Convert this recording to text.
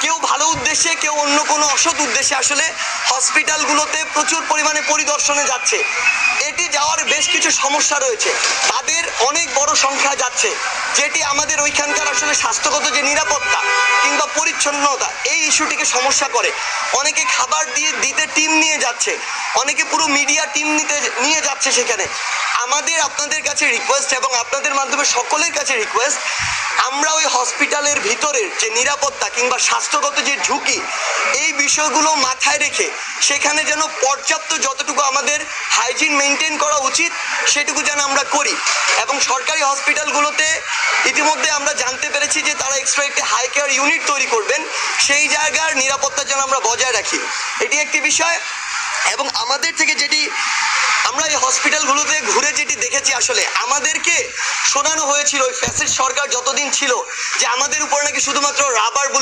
কেউ ভালো উদ্দেশ্যে, কেউ অন্য কোনো অসৎ উদ্দেশ্যে আসলে হসপিটালগুলোতে প্রচুর পরিমাণে পরিদর্শনে যাচ্ছে। এটি যাওয়ার বেশ কিছু সমস্যা রয়েছে, তাদের অনেক বড় সংখ্যা যাচ্ছে, যেটি আমাদের ওইখানকার আসলে স্বাস্থ্যগত যে নিরাপত্তা কিংবা পরিচ্ছন্নতা এই ইস্যুটিকে সমস্যা করে। অনেকে খাবার দিতে টিম নিয়ে যাচ্ছে, অনেকে পুরো মিডিয়া টিম নিয়ে যাচ্ছে সেখানে। আমাদের আপনাদের কাছে রিকোয়েস্ট এবং আপনাদের মাধ্যমে সকলের কাছে রিকোয়েস্ট, আমরা ওই হসপিটালের ভিতরের যে নিরাপত্তা কিংবা স্বাস্থ্যগত যে ঝুঁকি এই বিষয়গুলো মাথায় রেখে সেখানে যেন পর্যাপ্ত যতটুকু আমাদের হাইজিন মেনটেন করা উচিত সেটুকু যেন আমরা করি। এবং সরকারি হসপিটালগুলোতে ইতিমধ্যে আমরা জানতে পেরেছি যে তারা এক্সট্রা একটি হাই কেয়ার ইউনিট তৈরি করবেন, সেই জায়গার নিরাপত্তা যেন আমরা বজায় রাখি, এটি একটি বিষয়। এবং আমাদের থেকে যেটি আমরা এই হসপিটালগুলোতে ঘুরে যেটি দেখেছি, আসলে আমাদেরকে শোনানো হয়েছিল ওই ফ্যাসিস্ট সরকার যতদিন ছিল যে আমাদের উপর নাকি শুধুমাত্র রাবার